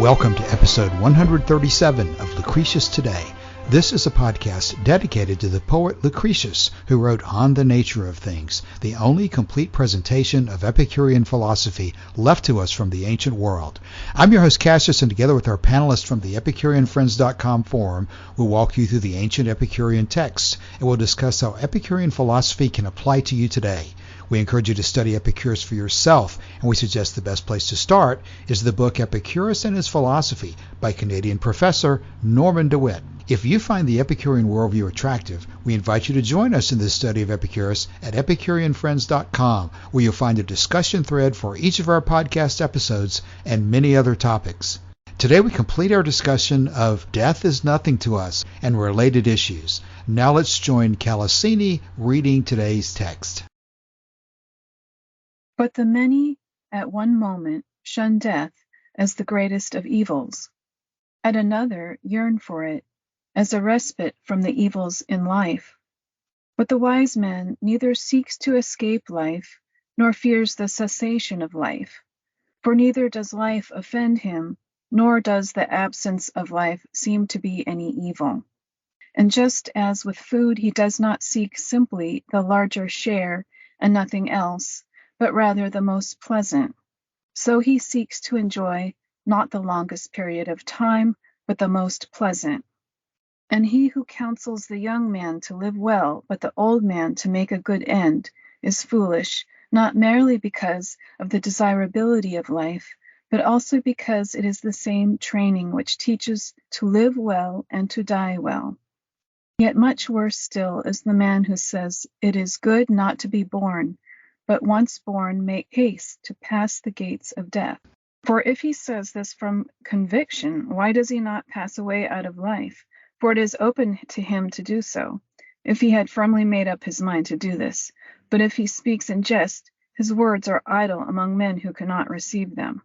Welcome to episode 137 of Lucretius Today. This is a podcast dedicated to the poet Lucretius, who wrote On the Nature of Things, the only complete presentation of Epicurean philosophy left to us from the ancient world. I'm your host Cassius, and together with our panelists from the EpicureanFriends.com forum, we'll walk you through the ancient Epicurean texts, and we'll discuss how Epicurean philosophy can apply to you today. We encourage you to study Epicurus for yourself, and we suggest the best place to start is the book Epicurus and His Philosophy by Canadian professor Norman DeWitt. If you find the Epicurean worldview attractive, we invite you to join us in this study of Epicurus at EpicureanFriends.com, where you'll find a discussion thread for each of our podcast episodes and many other topics. Today we complete our discussion of Death is Nothing to Us and related issues. Now let's join Kalosyni reading today's text. But the many at one moment shun death as the greatest of evils. At another yearn for it as a respite from the evils in life. But the wise man neither seeks to escape life, nor fears the cessation of life. For neither does life offend him, nor does the absence of life seem to be any evil. And just as with food he does not seek simply the larger share and nothing else, but rather the most pleasant, so he seeks to enjoy not the longest period of time, but the most pleasant. And he who counsels the young man to live well, but the old man to make a good end, is foolish, not merely because of the desirability of life, but also because it is the same training which teaches to live well and to die well. Yet much worse still is the man who says it is good not to be born, but once born make haste to pass the gates of death. For if he says this from conviction, why does he not pass away out of life? For it is open to him to do so, if he had firmly made up his mind to do this. But if he speaks in jest, his words are idle among men who cannot receive them.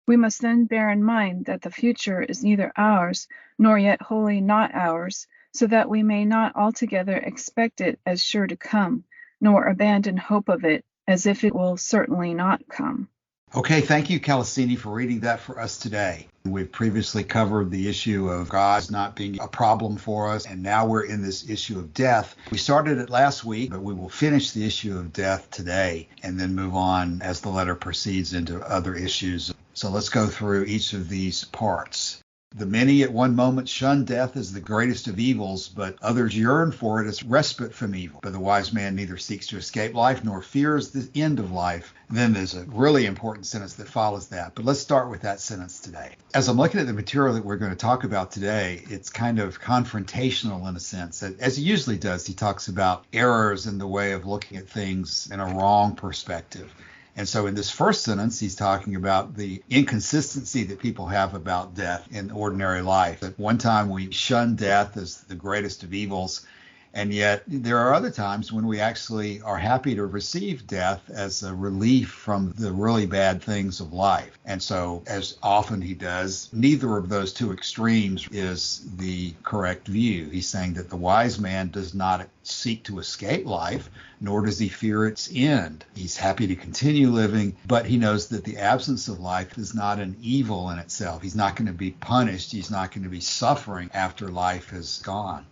We must then bear in mind that the future is neither ours, nor yet wholly not ours, so that we may not altogether expect it as sure to come, nor abandon hope of it as if it will certainly not come. Okay, thank you, Kalosyni, for reading that for us today. We've previously covered the issue of God not being a problem for us, and now we're in this issue of death. We started it last week, but we will finish the issue of death today and then move on as the letter proceeds into other issues. So let's go through each of these parts. The many at one moment shun death as the greatest of evils, but others yearn for it as respite from evil. But the wise man neither seeks to escape life nor fears the end of life. Then there's a really important sentence that follows that. But let's start with that sentence today. As I'm looking at the material that we're going to talk about today, it's kind of confrontational in a sense. As he usually does, he talks about errors in the way of looking at things in a wrong perspective. And so in this first sentence, he's talking about the inconsistency that people have about death in ordinary life. At one time, we shun death as the greatest of evils, and yet there are other times when we actually are happy to receive death as a relief from the really bad things of life. And so, as often he does, neither of those two extremes is the correct view. He's saying that the wise man does not seek to escape life, nor does he fear its end. He's happy to continue living, but he knows that the absence of life is not an evil in itself. He's not going to be punished. He's not going to be suffering after life is gone.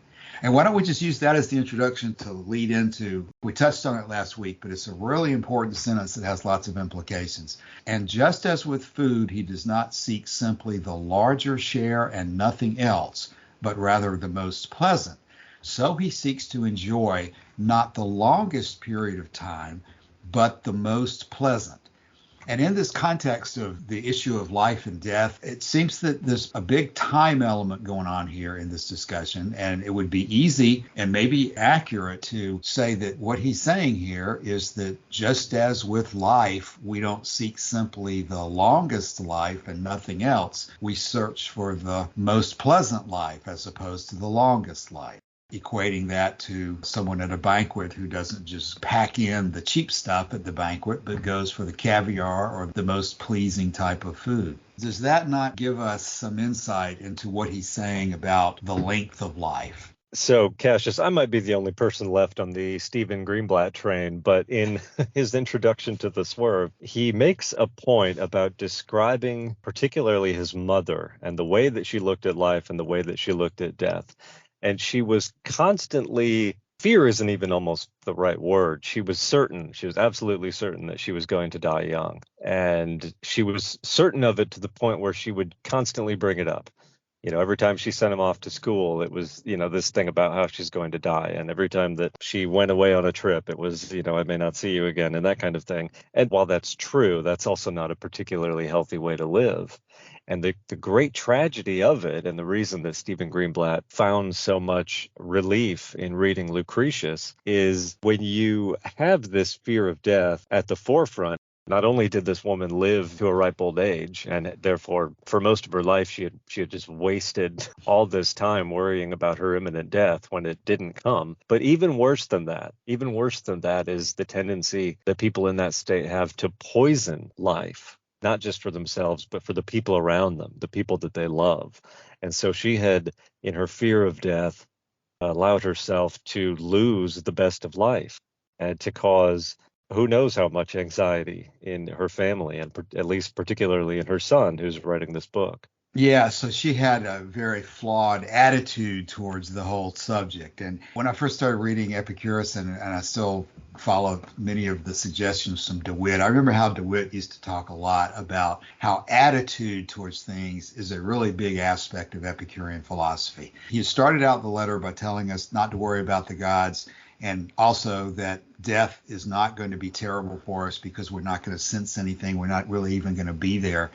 And why don't we just use that as the introduction to lead into, we touched on it last week, but it's a really important sentence that has lots of implications. And just as with food, he does not seek simply the larger share and nothing else, but rather the most pleasant. So he seeks to enjoy not the longest period of time, but the most pleasant. And in this context of the issue of life and death, it seems that there's a big time element going on here in this discussion, and it would be easy and maybe accurate to say that what he's saying here is that just as with life, we don't seek simply the longest life and nothing else. We search for the most pleasant life as opposed to the longest life. Equating that to someone at a banquet who doesn't just pack in the cheap stuff at the banquet, but goes for the caviar or the most pleasing type of food. Does that not give us some insight into what he's saying about the length of life? So, Cassius, I might be the only person left on the Stephen Greenblatt train, but in his introduction to The Swerve, he makes a point about describing particularly his mother and the way that she looked at life and the way that she looked at death. And she was constantly, fear isn't even almost the right word. She was absolutely certain that she was going to die young. And she was certain of it to the point where she would constantly bring it up. Every time she sent him off to school, it was, this thing about how she's going to die. And every time that she went away on a trip, it was, I may not see you again and that kind of thing. And while that's true, that's also not a particularly healthy way to live. And the great tragedy of it, and the reason that Stephen Greenblatt found so much relief in reading Lucretius, is when you have this fear of death at the forefront. Not only did this woman live to a ripe old age, and therefore for most of her life she had just wasted all this time worrying about her imminent death when it didn't come. But even worse than that is the tendency that people in that state have to poison life, not just for themselves, but for the people around them, the people that they love. And so she had, in her fear of death, allowed herself to lose the best of life and to cause who knows how much anxiety in her family, and at least particularly in her son who's writing this book. Yeah, so she had a very flawed attitude towards the whole subject. And when I first started reading Epicurus, and I still follow many of the suggestions from DeWitt, I remember how DeWitt used to talk a lot about how attitude towards things is a really big aspect of Epicurean philosophy. He started out the letter by telling us not to worry about the gods, and also that death is not going to be terrible for us because we're not going to sense anything. We're not really even going to be there.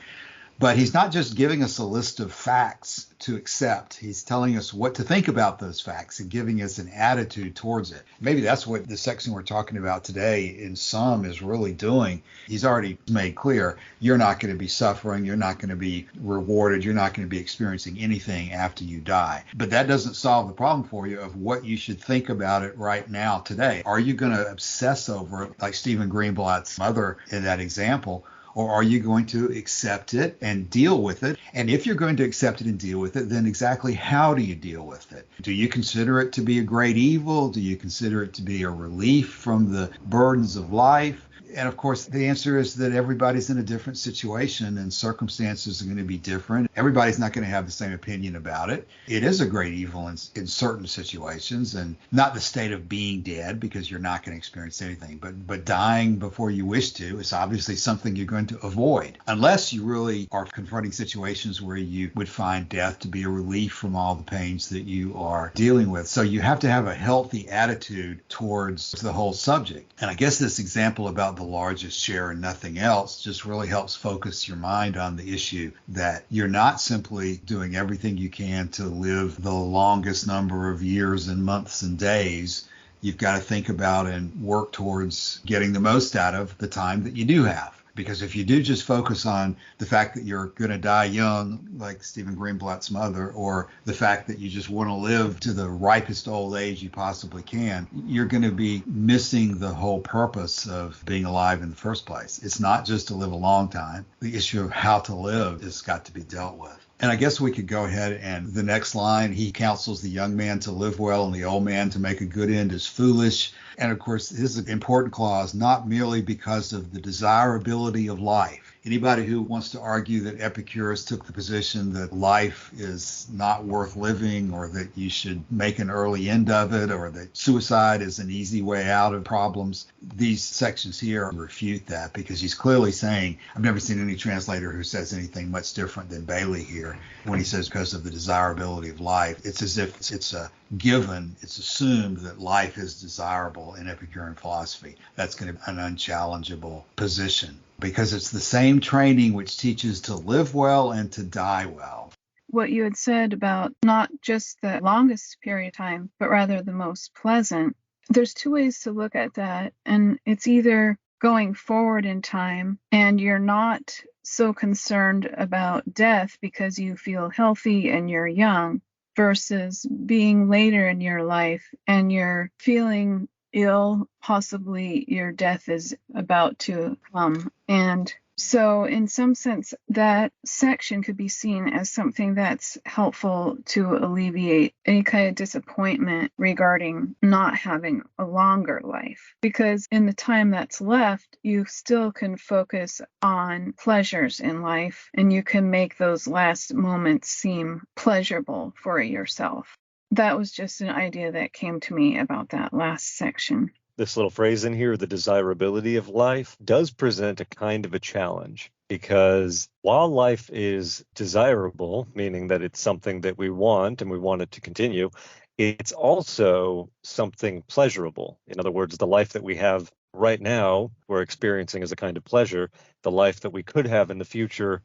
But he's not just giving us a list of facts to accept. He's telling us what to think about those facts and giving us an attitude towards it. Maybe that's what the section we're talking about today in sum is really doing. He's already made clear you're not going to be suffering. You're not going to be rewarded. You're not going to be experiencing anything after you die. But that doesn't solve the problem for you of what you should think about it right now today. Are you going to obsess over it like Stephen Greenblatt's mother in that example? Or are you going to accept it and deal with it? And if you're going to accept it and deal with it, then exactly how do you deal with it? Do you consider it to be a great evil? Do you consider it to be a relief from the burdens of life? And of course, the answer is that everybody's in a different situation and circumstances are going to be different. Everybody's not going to have the same opinion about it. It is a great evil in certain situations, and not the state of being dead because you're not going to experience anything. But dying before you wish to is obviously something you're going to avoid, unless you really are confronting situations where you would find death to be a relief from all the pains that you are dealing with. So you have to have a healthy attitude towards the whole subject. And I guess this example about the largest share and nothing else just really helps focus your mind on the issue that you're not simply doing everything you can to live the longest number of years and months and days. You've got to think about and work towards getting the most out of the time that you do have. Because if you do just focus on the fact that you're going to die young, like Stephen Greenblatt's mother, or the fact that you just want to live to the ripest old age you possibly can, you're going to be missing the whole purpose of being alive in the first place. It's not just to live a long time. The issue of how to live has got to be dealt with. And I guess we could go ahead and the next line, he counsels the young man to live well and the old man to make a good end is foolish. And of course, this is an important clause, not merely because of the desirability of life. Anybody who wants to argue that Epicurus took the position that life is not worth living, or that you should make an early end of it, or that suicide is an easy way out of problems, these sections here refute that, because he's clearly saying, I've never seen any translator who says anything much different than Bailey here when he says because of the desirability of life. It's as if it's a given, it's assumed that life is desirable in Epicurean philosophy. That's going to be an unchallengeable position, because it's the same training which teaches to live well and to die well. What you had said about not just the longest period of time, but rather the most pleasant, there's two ways to look at that. And it's either going forward in time and you're not so concerned about death because you feel healthy and you're young, versus being later in your life and you're feeling ill, possibly your death is about to come. And So in some sense, that section could be seen as something that's helpful to alleviate any kind of disappointment regarding not having a longer life. Because in the time that's left, you still can focus on pleasures in life, and you can make those last moments seem pleasurable for yourself. That was just an idea that came to me about that last section. This little phrase in here, the desirability of life, does present a kind of a challenge, because while life is desirable, meaning that it's something that we want and we want it to continue, it's also something pleasurable. In other words, the life that we have right now, we're experiencing as a kind of pleasure. The life that we could have in the future,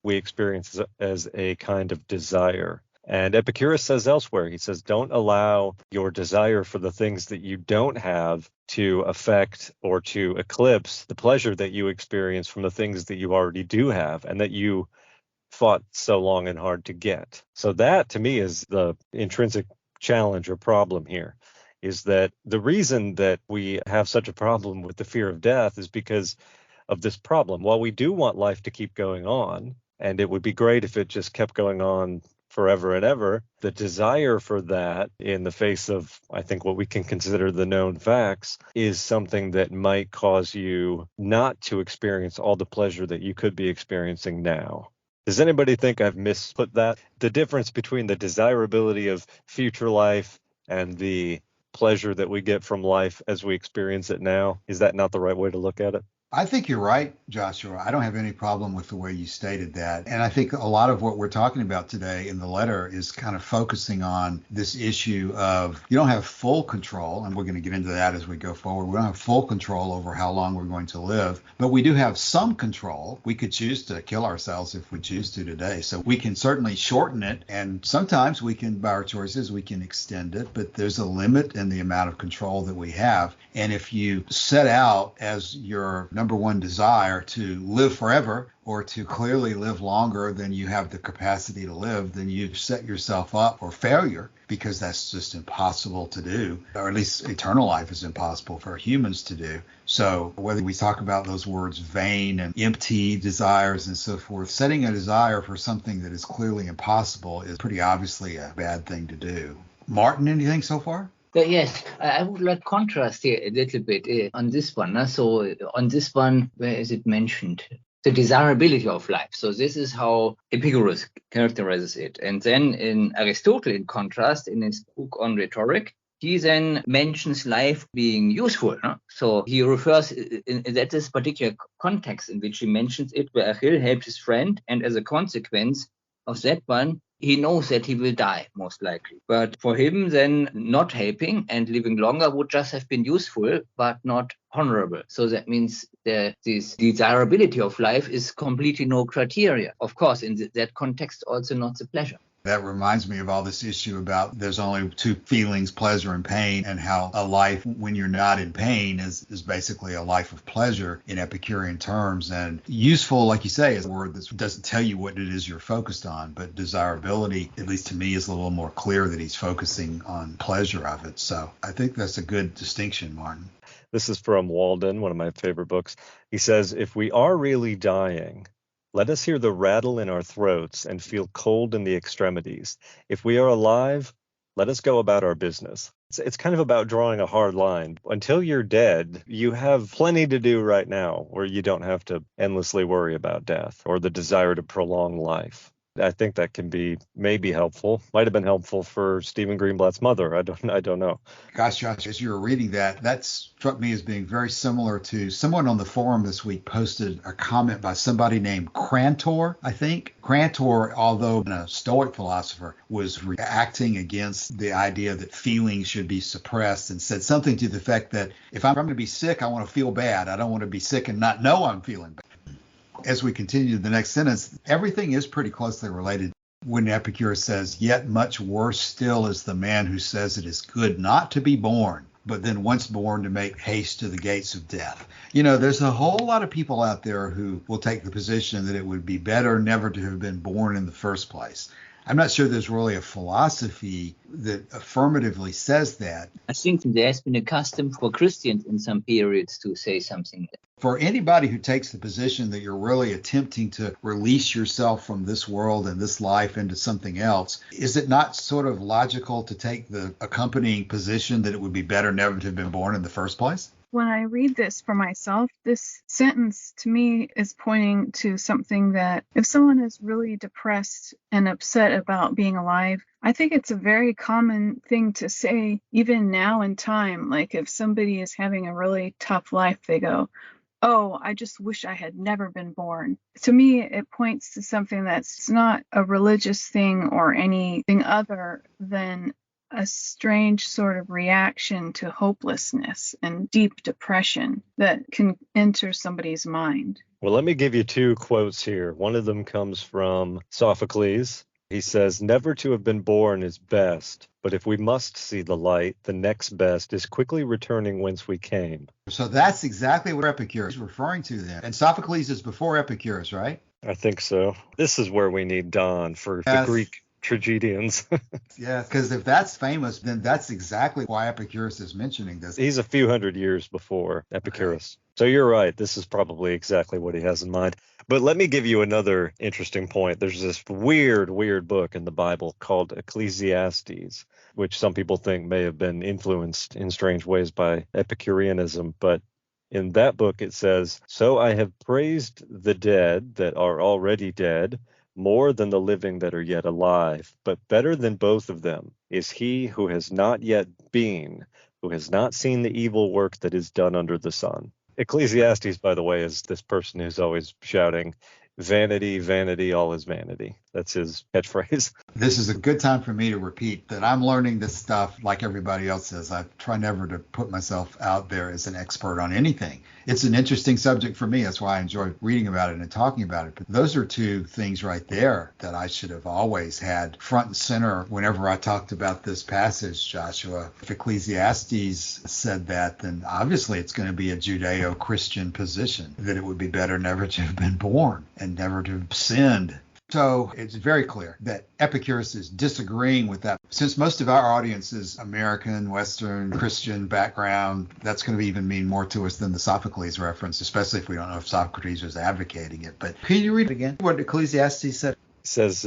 we experience as a kind of desire. And Epicurus says elsewhere, he says, don't allow your desire for the things that you don't have to affect or to eclipse the pleasure that you experience from the things that you already do have and that you fought so long and hard to get. So that, to me, is the intrinsic challenge or problem here, is that the reason that we have such a problem with the fear of death is because of this problem. While we do want life to keep going on, and it would be great if it just kept going on forever and ever, the desire for that in the face of, I think, what we can consider the known facts is something that might cause you not to experience all the pleasure that you could be experiencing now. Does anybody think I've misput that? The difference between the desirability of future life and the pleasure that we get from life as we experience it now, is that not the right way to look at it? I think you're right, Joshua. I don't have any problem with the way you stated that. And I think a lot of what we're talking about today in the letter is kind of focusing on this issue of you don't have full control, and we're going to get into that as we go forward. We don't have full control over how long we're going to live, but we do have some control. We could choose to kill ourselves if we choose to today. So we can certainly shorten it, and sometimes we can, by our choices, we can extend it, but there's a limit in the amount of control that we have. And if you set out as your number one desire to live forever or to clearly live longer than you have the capacity to live, then you've set yourself up for failure, because that's just impossible to do, or at least eternal life is impossible for humans to do. So whether we talk about those words vain and empty desires and so forth, setting a desire for something that is clearly impossible is pretty obviously a bad thing to do. Martin, anything so far? Yes, I would like contrast here a little bit on this one. So on this one, where is it mentioned? The desirability of life. So this is how Epicurus characterizes it. And then in Aristotle, in contrast, in his book on rhetoric, he then mentions life being useful. No? So he refers in this particular context in which he mentions it, where Achilles helped his friend, and as a consequence of that one, he knows that he will die, most likely. But for him, then not helping and living longer would just have been useful, but not honorable. So that means that this desirability of life is completely no criteria. Of course, in that context, also not the pleasure. That reminds me of all this issue about there's only two feelings, pleasure and pain, and how a life when you're not in pain is basically a life of pleasure in Epicurean terms. And useful, like you say, is a word that doesn't tell you what it is you're focused on, but desirability, at least to me, is a little more clear that he's focusing on pleasure of it. So I think that's a good distinction, Martin. This is from Walden, one of my favorite books. He says, if we are really dying, let us hear the rattle in our throats and feel cold in the extremities. If we are alive, let us go about our business. It's kind of about drawing a hard line. Until you're dead, you have plenty to do right now where you don't have to endlessly worry about death or the desire to prolong life. I think that can be maybe helpful. Might have been helpful for Stephen Greenblatt's mother. I don't know. Gosh, Josh, as you were reading that struck me as being very similar to someone on the forum this week posted a comment by somebody named Crantor, I think. Crantor, although a Stoic philosopher, was reacting against the idea that feelings should be suppressed and said something to the effect that if I'm going to be sick, I want to feel bad. I don't want to be sick and not know I'm feeling bad. As we continue the next sentence, everything is pretty closely related. When Epicurus says, yet much worse still is the man who says it is good not to be born, but then once born to make haste to the gates of death. You know, there's a whole lot of people out there who will take the position that it would be better never to have been born in the first place. I'm not sure there's really a philosophy that affirmatively says that. I think there has been a custom for Christians in some periods to say something. For anybody who takes the position that you're really attempting to release yourself from this world and this life into something else, is it not sort of logical to take the accompanying position that it would be better never to have been born in the first place? When I read this for myself, this sentence to me is pointing to something that if someone is really depressed and upset about being alive, I think it's a very common thing to say, even now in time. Like if somebody is having a really tough life, they go, "Oh, I just wish I had never been born." To me, it points to something that's not a religious thing or anything other than a strange sort of reaction to hopelessness and deep depression that can enter somebody's mind. Well, let me give you two quotes here. One of them comes from Sophocles. He says, "Never to have been born is best, but if we must see the light, the next best is quickly returning whence we came." So that's exactly what Epicurus is referring to then. And Sophocles is before Epicurus, right? I think so. This is where we need Don for the Greek tragedians. Yeah, because if that's famous, then that's exactly why Epicurus is mentioning this. He's a few hundred years before Epicurus. Okay. So you're right. This is probably exactly what he has in mind. But let me give you another interesting point. There's this weird book in the Bible called Ecclesiastes, which some people think may have been influenced in strange ways by Epicureanism. But in that book, it says, "So I have praised the dead that are already dead, more than the living that are yet alive. But better than both of them is he who has not yet been, who has not seen the evil work that is done under the sun." Ecclesiastes, by the way, is this person who's always shouting, "Vanity, vanity, all is vanity." That's his catchphrase. This is a good time for me to repeat that I'm learning this stuff like everybody else is. I try never to put myself out there as an expert on anything. It's an interesting subject for me. That's why I enjoy reading about it and talking about it. But those are two things right there that I should have always had front and center whenever I talked about this passage, Joshua. If Ecclesiastes said that, then obviously it's going to be a Judeo-Christian position, that it would be better never to have been born and never to have sinned. So it's very clear that Epicurus is disagreeing with that. Since most of our audience is American, Western, Christian background, that's going to even mean more to us than the Sophocles reference, especially if we don't know if Socrates was advocating it. But can you read again what Ecclesiastes said? It says,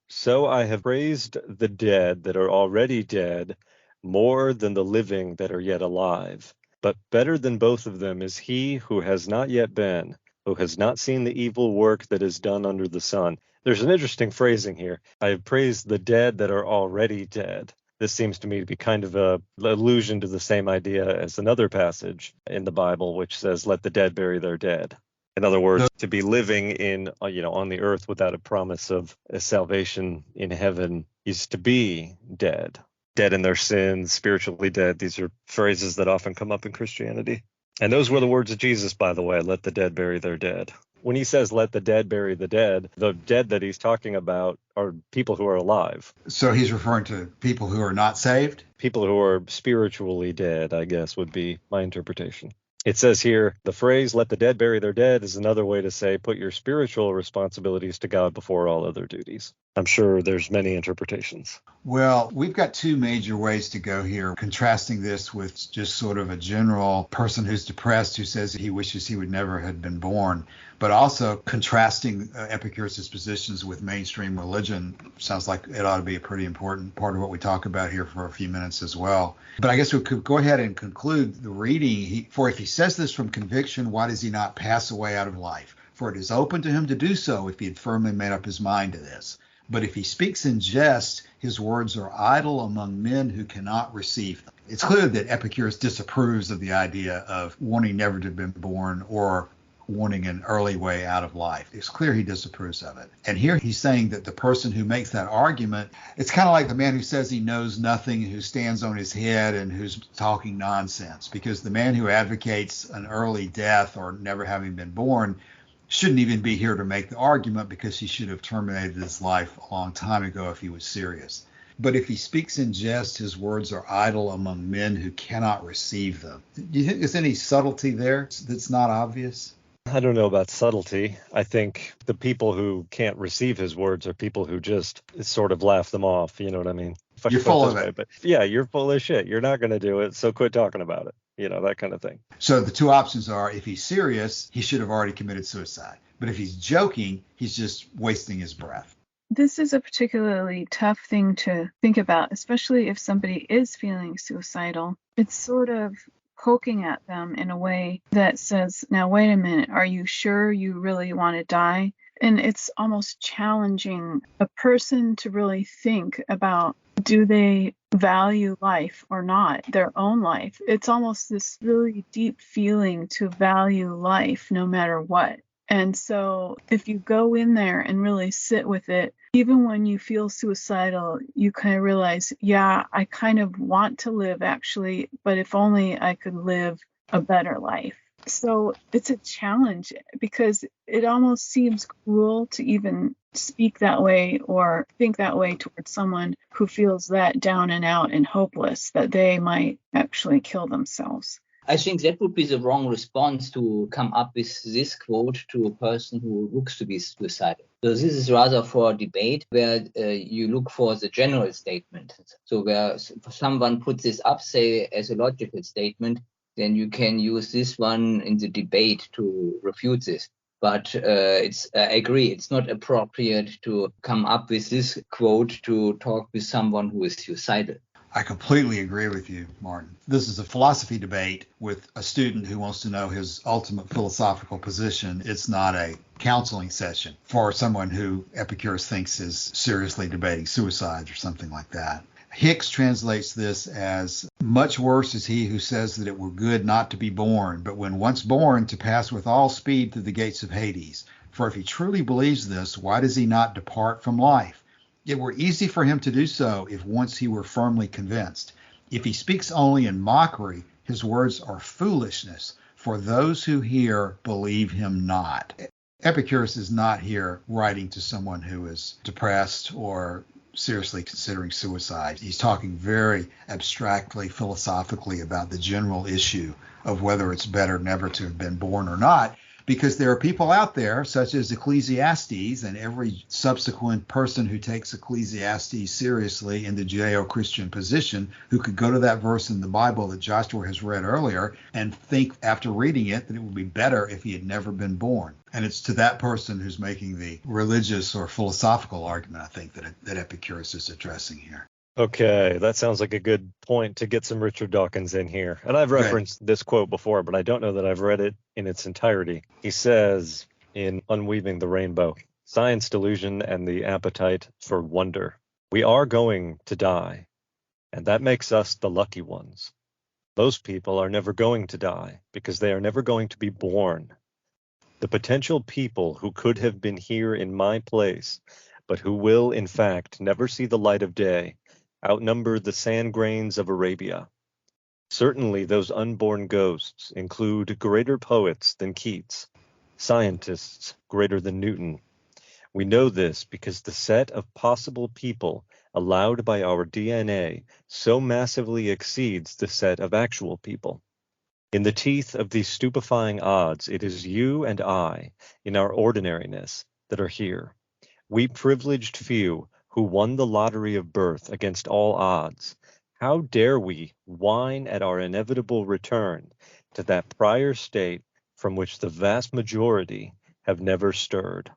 "So I have praised the dead that are already dead, more than the living that are yet alive. But better than both of them is he who has not yet been, who has not seen the evil work that is done under the sun." There's an interesting phrasing here. "I have praised the dead that are already dead." This seems to me to be kind of an allusion to the same idea as another passage in the Bible, which says, "Let the dead bury their dead." In other words, to be living in, on the earth without a promise of a salvation in heaven is to be dead in their sins, spiritually dead. These are phrases that often come up in Christianity. And those were the words of Jesus, by the way, "Let the dead bury their dead." When he says, "Let the dead bury the dead that he's talking about are people who are alive. So he's referring to people who are not saved? People who are spiritually dead, I guess, would be my interpretation. It says here, the phrase, "let the dead bury their dead," is another way to say, put your spiritual responsibilities to God before all other duties. I'm sure there's many interpretations. Well, we've got two major ways to go here, contrasting this with just sort of a general person who's depressed who says he wishes he would never have been born, but also contrasting Epicurus' positions with mainstream religion. Sounds like it ought to be a pretty important part of what we talk about here for a few minutes as well. But I guess we could go ahead and conclude the reading. For if he says this from conviction, why does he not pass away out of life? For it is open to him to do so if he had firmly made up his mind to this. But if he speaks in jest, his words are idle among men who cannot receive them. It's clear that Epicurus disapproves of the idea of wanting never to have been born or wanting an early way out of life. It's clear he disapproves of it. And here he's saying that the person who makes that argument, it's kind of like the man who says he knows nothing, who stands on his head and who's talking nonsense. Because the man who advocates an early death or never having been born shouldn't even be here to make the argument, because he should have terminated his life a long time ago if he was serious. But if he speaks in jest, his words are idle among men who cannot receive them. Do you think there's any subtlety there that's not obvious? I don't know about subtlety. I think the people who can't receive his words are people who just sort of laugh them off. You know what I mean? You're full of it. But yeah, you're full of shit. You're not going to do it, so quit talking about it. that kind of thing. So the two options are, if he's serious, he should have already committed suicide. But if he's joking, he's just wasting his breath. This is a particularly tough thing to think about, especially if somebody is feeling suicidal. It's sort of poking at them in a way that says, now, wait a minute, are you sure you really want to die? And it's almost challenging a person to really think about, do they value life or not, their own life? It's almost this really deep feeling to value life no matter what. And so if you go in there and really sit with it, even when you feel suicidal, you kind of realize, yeah, I kind of want to live actually, but if only I could live a better life. So it's a challenge because it almost seems cruel to even speak that way or think that way towards someone who feels that down and out and hopeless that they might actually kill themselves. I think that would be the wrong response, to come up with this quote to a person who looks to be suicidal. So this is rather for a debate where you look for the general statement. So where someone puts this up, say, as a logical statement, then you can use this one in the debate to refute this. But I agree, it's not appropriate to come up with this quote to talk with someone who is suicidal. I completely agree with you, Martin. This is a philosophy debate with a student who wants to know his ultimate philosophical position. It's not a counseling session for someone who Epicurus thinks is seriously debating suicide or something like that. Hicks translates this as, much worse is he who says that it were good not to be born, but when once born, to pass with all speed through the gates of Hades. For if he truly believes this, why does he not depart from life? It were easy for him to do so if once he were firmly convinced. If he speaks only in mockery, his words are foolishness, for those who hear believe him not. Epicurus is not here writing to someone who is depressed or seriously considering suicide. He's talking very abstractly, philosophically about the general issue of whether it's better never to have been born or not. Because there are people out there, such as Ecclesiastes, and every subsequent person who takes Ecclesiastes seriously in the Judeo-Christian position, who could go to that verse in the Bible that Joshua has read earlier and think after reading it that it would be better if he had never been born. And it's to that person who's making the religious or philosophical argument, I think, that Epicurus is addressing here. Okay, that sounds like a good point to get some Richard Dawkins in here. And I've referenced this quote before, but I don't know that I've read it in its entirety. He says in Unweaving the Rainbow, Science, Delusion, and the Appetite for Wonder. We are going to die, and that makes us the lucky ones. Most people are never going to die because they are never going to be born. The potential people who could have been here in my place, but who will, in fact, never see the light of day, outnumber the sand grains of Arabia. Certainly those unborn ghosts include greater poets than Keats, scientists greater than Newton. We know this because the set of possible people allowed by our DNA so massively exceeds the set of actual people. In the teeth of these stupefying odds, it is you and I, in our ordinariness, that are here. We privileged few who won the lottery of birth against all odds. How dare we whine at our inevitable return to that prior state from which the vast majority have never stirred?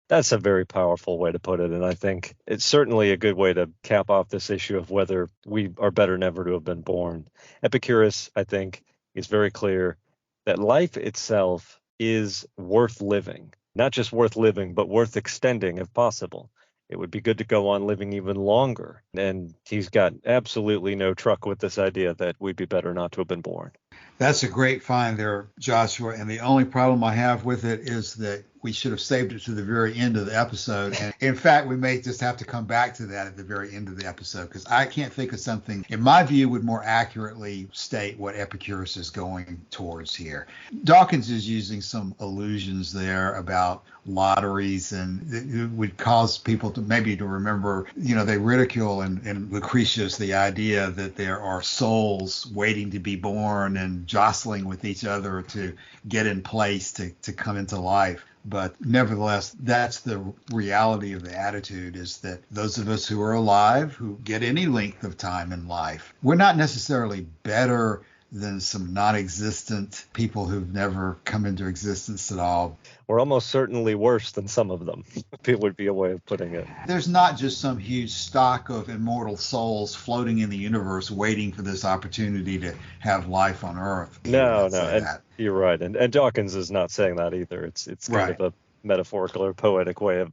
That's a very powerful way to put it, and I think it's certainly a good way to cap off this issue of whether we are better never to have been born. Epicurus, I think, is very clear that life itself is worth living. Not just worth living, but worth extending if possible. It would be good to go on living even longer. And he's got absolutely no truck with this idea that we'd be better not to have been born. That's a great find there, Joshua. And the only problem I have with it is that we should have saved it to the very end of the episode. And in fact, we may just have to come back to that at the very end of the episode, because I can't think of something, in my view, would more accurately state what Epicurus is going towards here. Dawkins is using some allusions there about lotteries, and it would cause people to maybe to remember, they ridicule in Lucretius the idea that there are souls waiting to be born and jostling with each other to get in place to come into life. But nevertheless, that's the reality of the attitude, is that those of us who are alive, who get any length of time in life, we're not necessarily better than some non-existent people who've never come into existence at all. We're almost certainly worse than some of them. It would be a way of putting it. There's not just some huge stock of immortal souls floating in the universe waiting for this opportunity to have life on Earth. No, and you're right. And Dawkins is not saying that either. It's kind of a metaphorical or poetic way of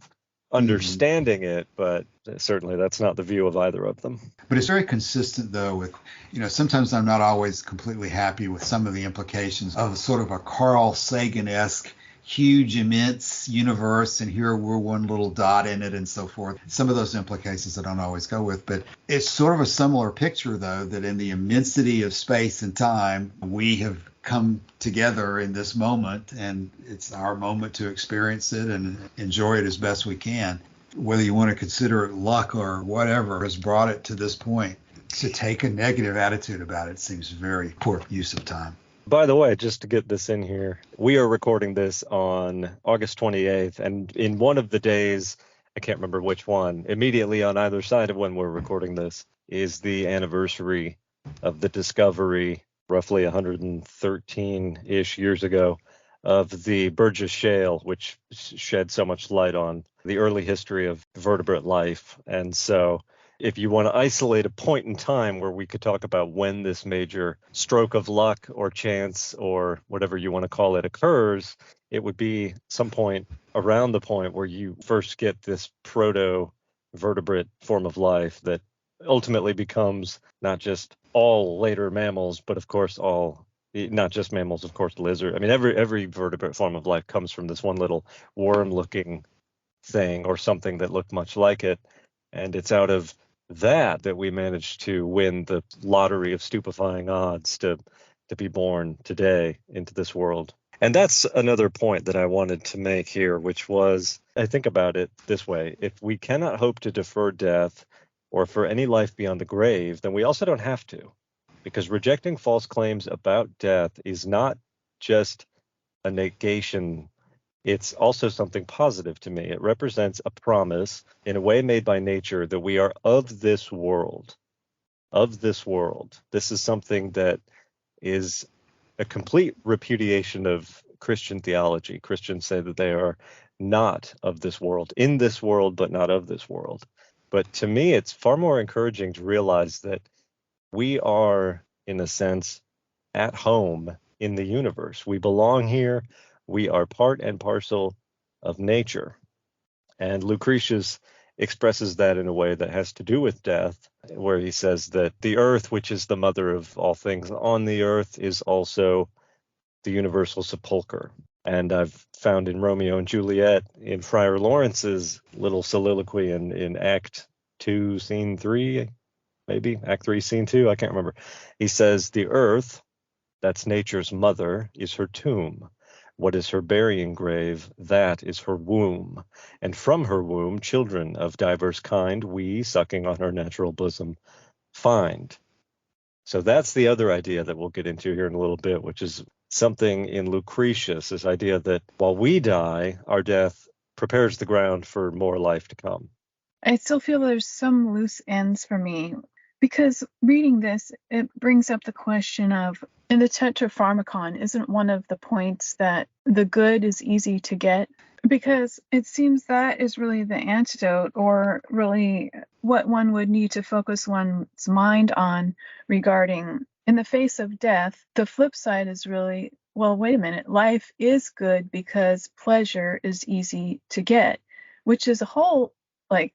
understanding it, but certainly that's not the view of either of them. But it's very consistent, though, with, sometimes I'm not always completely happy with some of the implications of sort of a Carl Sagan-esque huge, immense universe, and here we're one little dot in it and so forth. Some of those implications I don't always go with, but it's sort of a similar picture, though, that in the immensity of space and time, we have come together in this moment, and it's our moment to experience it and enjoy it as best we can. Whether you want to consider it luck or whatever has brought it to this point. To take a negative attitude about it seems very poor use of time. By the way, just to get this in here, we are recording this on August 28th, and in one of the days, I can't remember which one, immediately on either side of when we're recording this, is the anniversary of the discovery, roughly 113-ish years ago, of the Burgess Shale, which shed so much light on the early history of vertebrate life. And so if you want to isolate a point in time where we could talk about when this major stroke of luck or chance or whatever you want to call it occurs, it would be some point around the point where you first get this proto-vertebrate form of life that ultimately becomes not just all later mammals, but of course not just mammals, of course, lizard. I mean, every vertebrate form of life comes from this one little worm-looking thing or something that looked much like it. And it's out of that we managed to win the lottery of stupefying odds to be born today into this world. And that's another point that I wanted to make here, which was, I think about it this way. If we cannot hope to defer death or for any life beyond the grave, then we also don't have to, because rejecting false claims about death is not just a negation. It's also something positive to me. It represents a promise in a way made by nature that we are of this world. Of this world. This is something that is a complete repudiation of Christian theology. Christians say that they are not of this world, in this world, but not of this world. But to me, it's far more encouraging to realize that we are, in a sense, at home in the universe. We belong here. We are part and parcel of nature. And Lucretius expresses that in a way that has to do with death, where he says that the earth, which is the mother of all things on the earth, is also the universal sepulcher. And I've found in Romeo and Juliet, in Friar Lawrence's little soliloquy in Act 2, Scene 3, maybe, Act 3, Scene 2, I can't remember. He says, the earth, that's nature's mother, is her tomb. What is her burying grave? That is her womb. And from her womb, children of diverse kind, we, sucking on her natural bosom, find. So that's the other idea that we'll get into here in a little bit, which is something in Lucretius, this idea that while we die, our death prepares the ground for more life to come. I still feel there's some loose ends for me, because reading this, it brings up the question of, in the Tetrapharmacon, isn't one of the points that the good is easy to get? Because it seems that is really the antidote, or really what one would need to focus one's mind on regarding, in the face of death. The flip side is really, well, wait a minute, life is good because pleasure is easy to get, which is a whole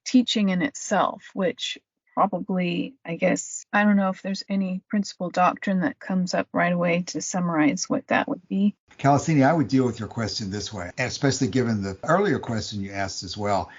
teaching in itself, which probably, I guess, I don't know if there's any principal doctrine that comes up right away to summarize what that would be. Kalosyni, I would deal with your question this way, especially given the earlier question you asked as well,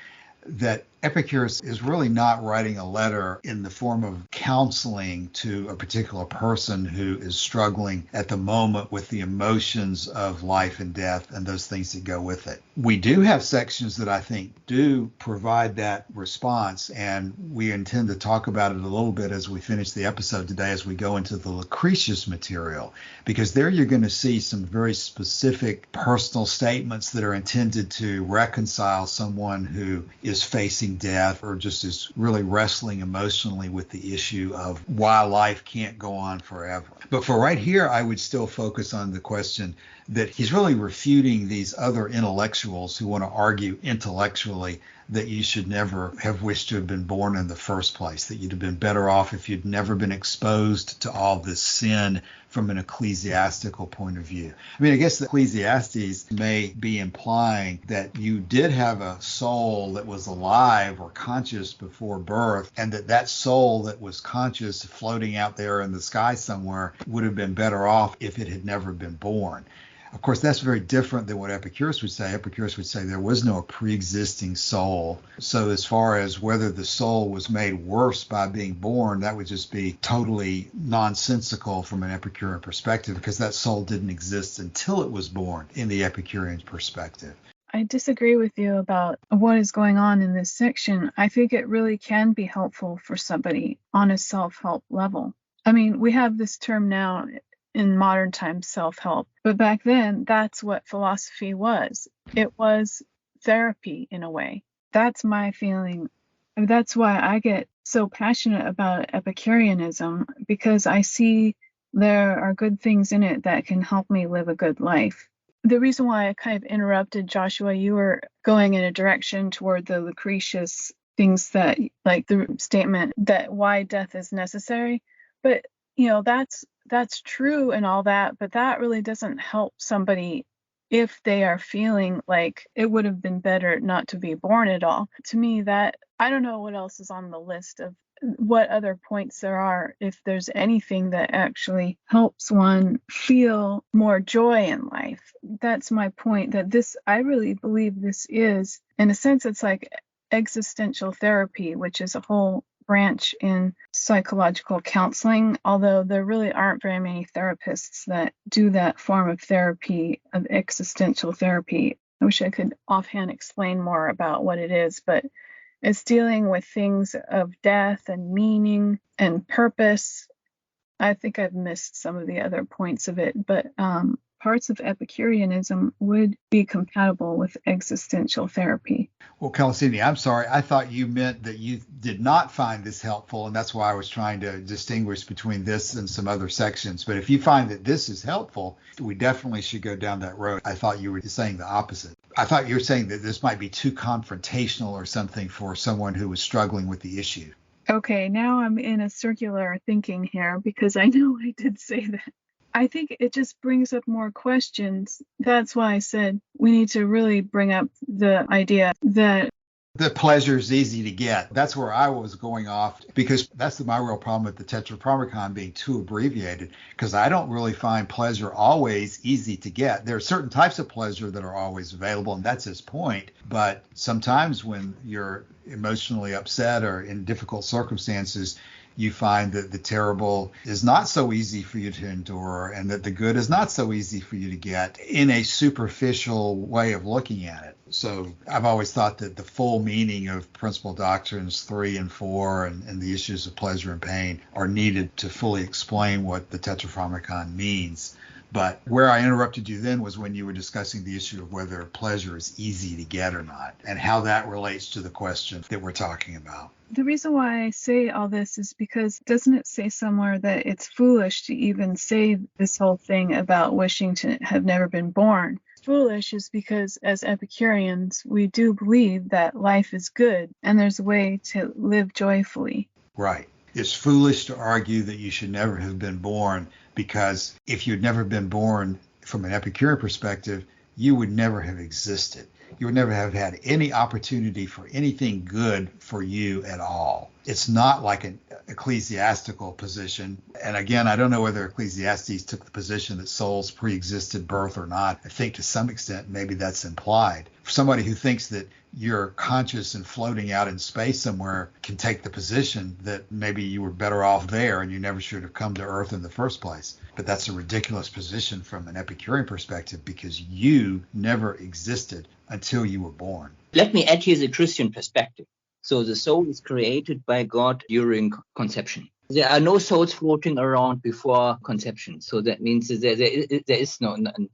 that Epicurus is really not writing a letter in the form of counseling to a particular person who is struggling at the moment with the emotions of life and death and those things that go with it. We do have sections that I think do provide that response, and we intend to talk about it a little bit as we finish the episode today as we go into the Lucretius material, because there you're going to see some very specific personal statements that are intended to reconcile someone who is facing facing death or just is really wrestling emotionally with the issue of why life can't go on forever. But for right here, I would still focus on the question that he's really refuting these other intellectuals who want to argue intellectually that you should never have wished to have been born in the first place, that you'd have been better off if you'd never been exposed to all this sin from an ecclesiastical point of view. I mean, I guess the Ecclesiastes may be implying that you did have a soul that was alive or conscious before birth, and that soul that was conscious floating out there in the sky somewhere would have been better off if it had never been born. Of course, that's very different than what Epicurus would say. Epicurus would say there was no pre-existing soul. So as far as whether the soul was made worse by being born, that would just be totally nonsensical from an Epicurean perspective, because that soul didn't exist until it was born in the Epicurean perspective. I disagree with you about what is going on in this section. I think it really can be helpful for somebody on a self-help level. I mean, we have this term now in modern times, self-help. But back then, that's what philosophy was. It was therapy in a way. That's my feeling. And that's why I get so passionate about Epicureanism, because I see there are good things in it that can help me live a good life. The reason why I kind of interrupted, Joshua, you were going in a direction toward the Lucretius things that, like the statement that why death is necessary. But, that's true and all that, but that really doesn't help somebody if they are feeling like it would have been better not to be born at all. To me, that I don't know what else is on the list of what other points there are, if there's anything that actually helps one feel more joy in life. That's my point, that I really believe this is, in a sense, it's like existential therapy, which is a whole branch in psychological counseling, although there really aren't very many therapists that do that form of therapy, of existential therapy. I wish I could offhand explain more about what it is, but it's dealing with things of death and meaning and purpose. I think I've missed some of the other points of it, but parts of Epicureanism would be compatible with existential therapy. Well, Kalosyni, I'm sorry. I thought you meant that you did not find this helpful, and that's why I was trying to distinguish between this and some other sections. But if you find that this is helpful, we definitely should go down that road. I thought you were saying the opposite. I thought you were saying that this might be too confrontational or something for someone who was struggling with the issue. Okay, now I'm in a circular thinking here, because I know I did say that. I think it just brings up more questions. That's why I said we need to really bring up the idea that the pleasure is easy to get. That's where I was going off, because that's my real problem with the Tetrapharmakon being too abbreviated, because I don't really find pleasure always easy to get. There are certain types of pleasure that are always available, and that's his point. But sometimes when you're emotionally upset or in difficult circumstances, you find that the terrible is not so easy for you to endure, and that the good is not so easy for you to get, in a superficial way of looking at it. So I've always thought that the full meaning of Principal Doctrines 3 and 4 and the issues of pleasure and pain are needed to fully explain what the Tetrapharmakon means. But where I interrupted you then was when you were discussing the issue of whether pleasure is easy to get or not, and how that relates to the question that we're talking about. The reason why I say all this is because doesn't it say somewhere that it's foolish to even say this whole thing about wishing to have never been born? Foolish is because as Epicureans, we do believe that life is good and there's a way to live joyfully. Right. It's foolish to argue that you should never have been born, because if you'd never been born from an Epicurean perspective, you would never have existed. You would never have had any opportunity for anything good for you at all. It's not like an ecclesiastical position. And again, I don't know whether Ecclesiastes took the position that souls pre-existed birth or not. I think to some extent maybe that's implied. For somebody who thinks that you're conscious and floating out in space somewhere can take the position that maybe you were better off there and you never should have come to Earth in the first place. But that's a ridiculous position from an Epicurean perspective, because you never existed until you were born. Let me add here the Christian perspective. So the soul is created by God during conception. There are no souls floating around before conception. So that means there is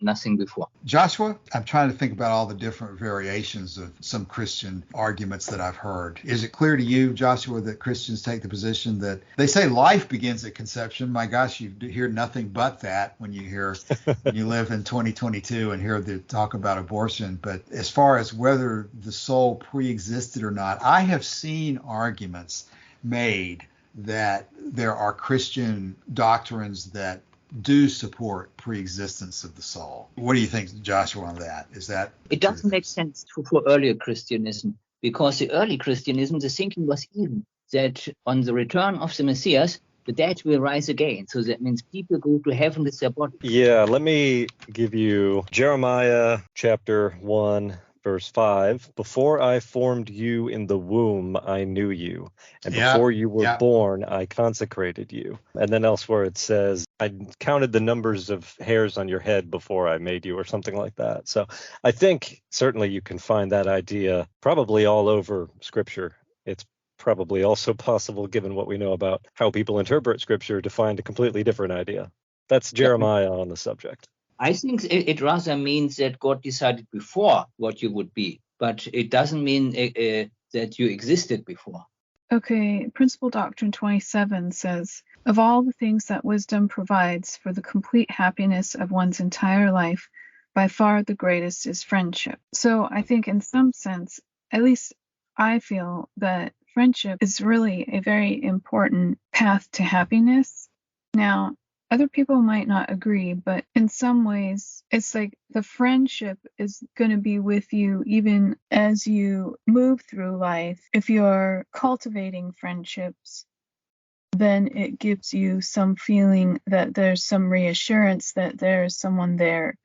nothing before. Joshua, I'm trying to think about all the different variations of some Christian arguments that I've heard. Is it clear to you, Joshua, that Christians take the position that they say life begins at conception? My gosh, you hear nothing but that when you live in 2022 and hear the talk about abortion. But as far as whether the soul pre-existed or not, I have seen arguments made that there are Christian doctrines that do support pre-existence of the soul. What do you think, Joshua, on that? Is that it doesn't make sense for earlier Christianism, because the early Christianism, the thinking was even that on the return of the Messias, the dead will rise again. So that means people go to heaven with their body. Yeah, let me give you Jeremiah chapter 1. Verse 5, before I formed you in the womb, I knew you. And before you were born, I consecrated you. And then elsewhere it says, I counted the numbers of hairs on your head before I made you, or something like that. So I think certainly you can find that idea probably all over Scripture. It's probably also possible, given what we know about how people interpret Scripture, to find a completely different idea. That's Jeremiah on the subject. I think it rather means that God decided before what you would be, but it doesn't mean that you existed before. Okay, Principle Doctrine 27 says, of all the things that wisdom provides for the complete happiness of one's entire life, by far the greatest is friendship. So I think in some sense, at least I feel that friendship is really a very important path to happiness. Now, other people might not agree, but in some ways, it's like the friendship is going to be with you even as you move through life. If you're cultivating friendships, then it gives you some feeling that there's some reassurance that there's someone there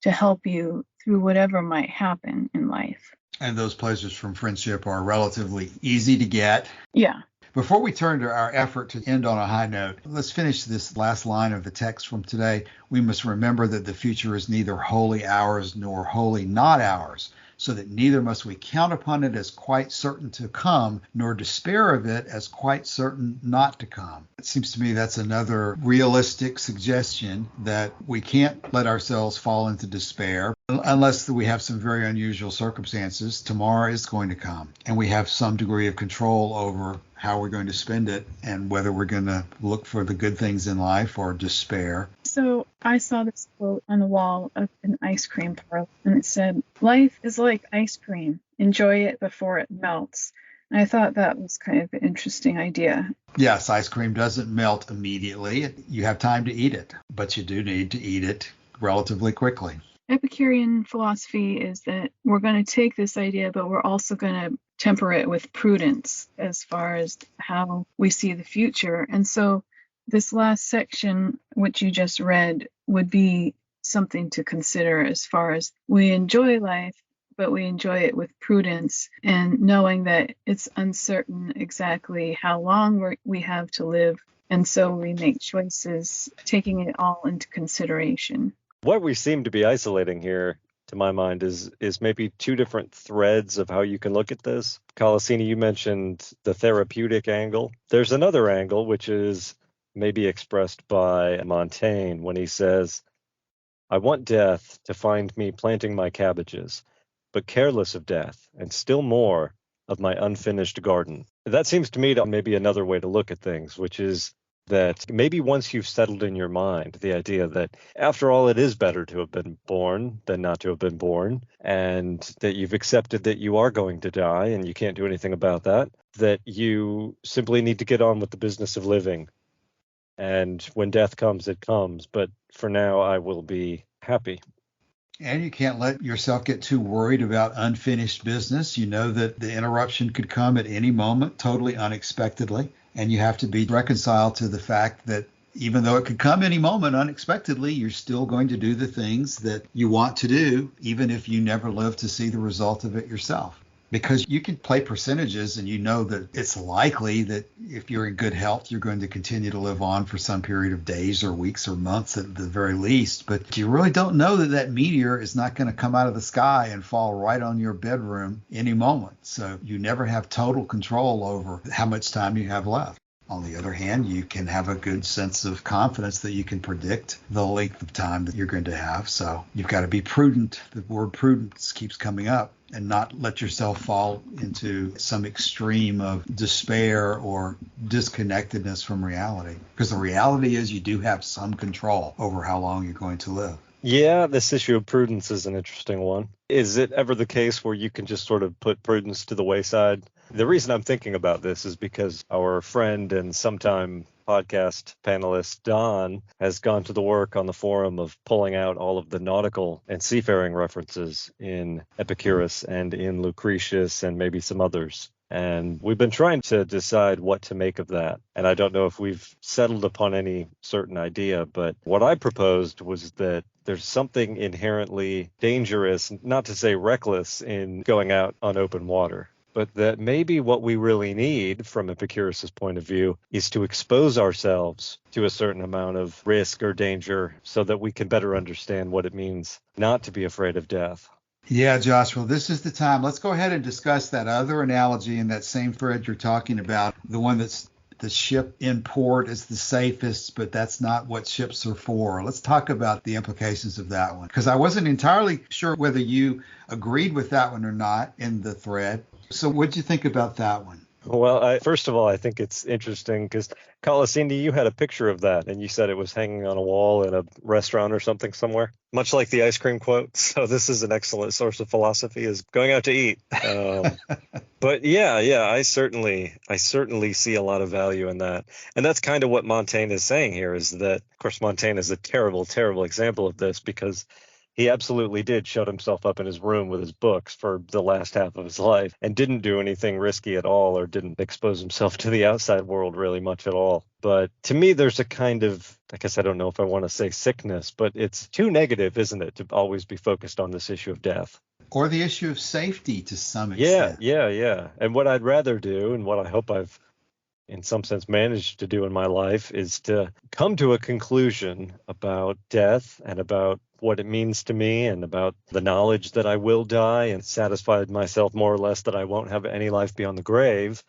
to help you through whatever might happen in life. And those pleasures from friendship are relatively easy to get. Yeah. Before we turn to our effort to end on a high note, let's finish this last line of the text from today. We must remember that the future is neither wholly ours nor wholly not ours, so that neither must we count upon it as quite certain to come, nor despair of it as quite certain not to come. It seems to me that's another realistic suggestion, that we can't let ourselves fall into despair. Unless we have some very unusual circumstances, tomorrow is going to come, and we have some degree of control over how we're going to spend it and whether we're going to look for the good things in life or despair. So I saw this quote on the wall of an ice cream parlor, and it said, life is like ice cream. Enjoy it before it melts. And I thought that was kind of an interesting idea. Yes, ice cream doesn't melt immediately. You have time to eat it, but you do need to eat it relatively quickly. Epicurean philosophy is that we're going to take this idea, but we're also going to temper it with prudence as far as how we see the future. And so this last section, which you just read, would be something to consider as far as we enjoy life, but we enjoy it with prudence and knowing that it's uncertain exactly how long we have to live. And so we make choices, taking it all into consideration. What we seem to be isolating here, to my mind, is maybe two different threads of how you can look at this. Kalosyni, you mentioned the therapeutic angle. There's another angle, which is maybe expressed by Montaigne when he says, I want death to find me planting my cabbages, but careless of death, and still more of my unfinished garden. That seems to me to maybe another way to look at things, which is that maybe once you've settled in your mind the idea that after all, it is better to have been born than not to have been born, and that you've accepted that you are going to die and you can't do anything about that, that you simply need to get on with the business of living. And when death comes, it comes. But for now, I will be happy. And you can't let yourself get too worried about unfinished business. You know that the interruption could come at any moment, totally unexpectedly. And you have to be reconciled to the fact that even though it could come any moment unexpectedly, you're still going to do the things that you want to do, even if you never live to see the result of it yourself. Because you can play percentages and you know that it's likely that if you're in good health, you're going to continue to live on for some period of days or weeks or months at the very least. But you really don't know that that meteor is not going to come out of the sky and fall right on your bedroom any moment. So you never have total control over how much time you have left. On the other hand, you can have a good sense of confidence that you can predict the length of time that you're going to have. So you've got to be prudent. The word prudence keeps coming up, and not let yourself fall into some extreme of despair or disconnectedness from reality. Because the reality is you do have some control over how long you're going to live. Yeah, this issue of prudence is an interesting one. Is it ever the case where you can just sort of put prudence to the wayside? The reason I'm thinking about this is because our friend and sometime podcast panelist, Don, has gone to the work on the forum of pulling out all of the nautical and seafaring references in Epicurus and in Lucretius and maybe some others. And we've been trying to decide what to make of that. And I don't know if we've settled upon any certain idea, but what I proposed was that there's something inherently dangerous, not to say reckless, in going out on open water. But that maybe what we really need from Epicurus's point of view is to expose ourselves to a certain amount of risk or danger so that we can better understand what it means not to be afraid of death. Yeah, Joshua, this is the time. Let's go ahead and discuss that other analogy in that same thread you're talking about, the one that's the ship in port is the safest, but that's not what ships are for. Let's talk about the implications of that one, because I wasn't entirely sure whether you agreed with that one or not in the thread. So what'd you think about that one? Well, first of all, I think it's interesting because, Kalosyni, you had a picture of that, and you said it was hanging on a wall in a restaurant or something somewhere, much like the ice cream quote. So this is an excellent source of philosophy, is going out to eat. But yeah, I certainly see a lot of value in that. And that's kind of what Montaigne is saying here, is that, of course, Montaigne is a terrible, terrible example of this, because he absolutely did shut himself up in his room with his books for the last half of his life and didn't do anything risky at all, or didn't expose himself to the outside world really much at all. But to me, there's a kind of, I guess I don't know if I want to say sickness, but it's too negative, isn't it, to always be focused on this issue of death? Or the issue of safety to some extent. Yeah. And what I'd rather do, and what I hope I've in some sense managed to do in my life, is to come to a conclusion about death and about what it means to me and about the knowledge that I will die, and satisfied myself more or less that I won't have any life beyond the grave.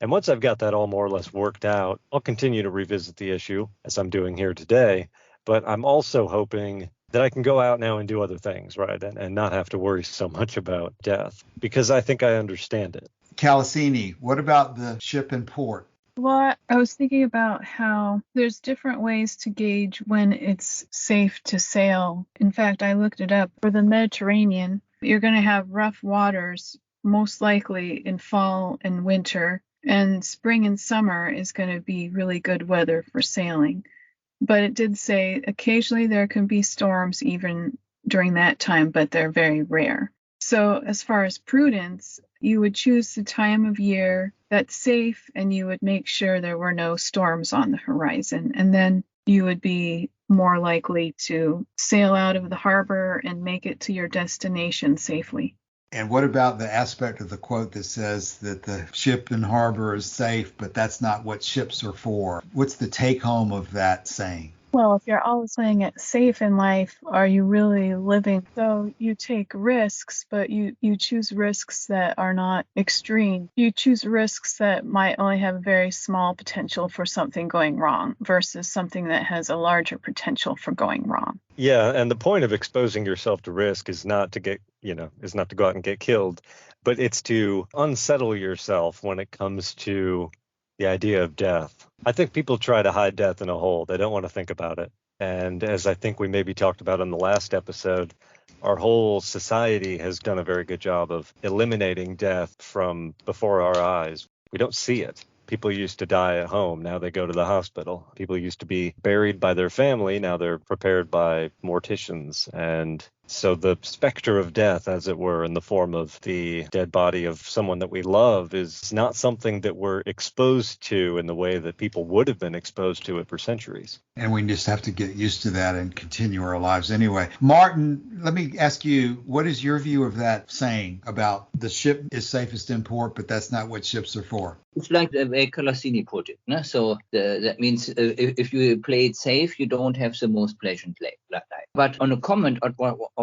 And once I've got that all more or less worked out, I'll continue to revisit the issue as I'm doing here today. But I'm also hoping that I can go out now and do other things, right? And not have to worry so much about death, because I think I understand it. Kalosyni, what about the ship in port? Well, I was thinking about how there's different ways to gauge when it's safe to sail. In fact, I looked it up. For the Mediterranean, you're going to have rough waters, most likely in fall and winter, and spring and summer is going to be really good weather for sailing. But it did say occasionally there can be storms even during that time, but they're very rare. So as far as prudence, you would choose the time of year that's safe, and you would make sure there were no storms on the horizon. And then you would be more likely to sail out of the harbor and make it to your destination safely. And what about the aspect of the quote that says that the ship in harbor is safe, but that's not what ships are for? What's the take home of that saying? Well, if you're always playing it safe in life, are you really living? So you take risks, but you choose risks that are not extreme. You choose risks that might only have a very small potential for something going wrong versus something that has a larger potential for going wrong. Yeah, and the point of exposing yourself to risk is not to go out and get killed, but it's to unsettle yourself when it comes to the idea of death. I think people try to hide death in a hole. They don't want to think about it. And as I think we maybe talked about in the last episode, our whole society has done a very good job of eliminating death from before our eyes. We don't see it. People used to die at home. Now they go to the hospital. People used to be buried by their family. Now they're prepared by morticians. And so the specter of death, as it were, in the form of the dead body of someone that we love, is not something that we're exposed to in the way that people would have been exposed to it for centuries. And we just have to get used to that and continue our lives anyway. Martin, let me ask you, what is your view of that saying about the ship is safest in port, but that's not what ships are for? It's like the way Kalosyni put it. No? So that means if you play it safe, you don't have the most pleasant life. But on a comment of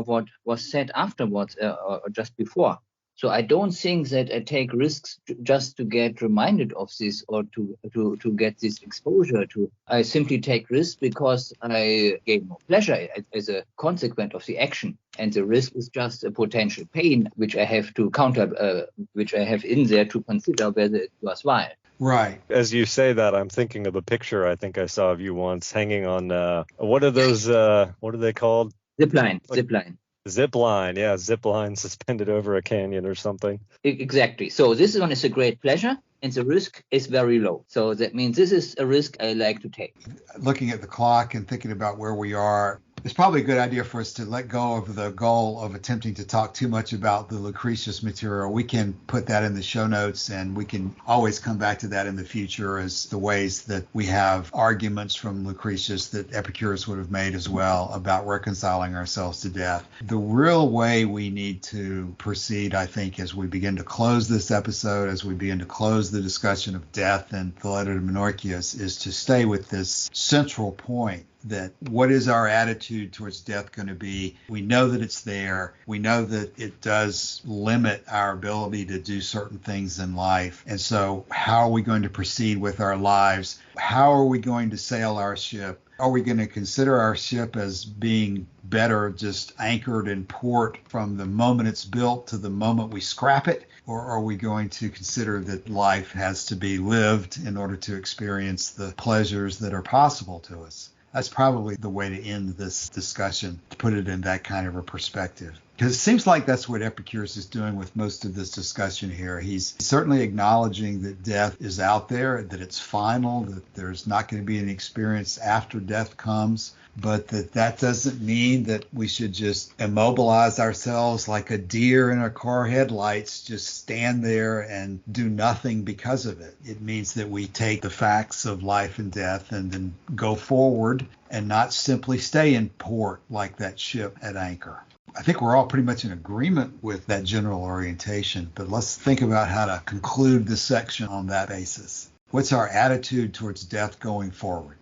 what was said afterwards or just before, So I don't think that I take risks just to get reminded of this or to get this exposure to. I simply take risks because I gain more pleasure as a consequence of the action. And the risk is just a potential pain, which I have to counter, which I have in there to consider whether it was worthwhile. Right. As you say that, I'm thinking of a picture I think I saw of you once hanging on, what are those, what are they called? Zipline. Zip line, yeah, zip line suspended over a canyon or something. Exactly. So this one is a great pleasure, and the risk is very low. So that means this is a risk I like to take. Looking at the clock and thinking about where we are, it's probably a good idea for us to let go of the goal of attempting to talk too much about the Lucretius material. We can put that in the show notes, and we can always come back to that in the future as the ways that we have arguments from Lucretius that Epicurus would have made as well about reconciling ourselves to death. The real way we need to proceed, I think, as we begin to close this episode, as we begin to close the discussion of death and the letter to Menoeceus, is to stay with this central point that what is our attitude towards death going to be? We know that it's there. We know that it does limit our ability to do certain things in life. And so how are we going to proceed with our lives? How are we going to sail our ship? Are we going to consider our ship as being better just anchored in port from the moment it's built to the moment we scrap it? Or are we going to consider that life has to be lived in order to experience the pleasures that are possible to us? That's probably the way to end this discussion, to put it in that kind of a perspective. Because it seems like that's what Epicurus is doing with most of this discussion here. He's certainly acknowledging that death is out there, that it's final, that there's not going to be an experience after death comes, but that doesn't mean that we should just immobilize ourselves like a deer in a car headlights, just stand there and do nothing because of it. It means that we take the facts of life and death and then go forward and not simply stay in port like that ship at anchor. I think we're all pretty much in agreement with that general orientation, but let's think about how to conclude this section on that basis. What's our attitude towards death going forward?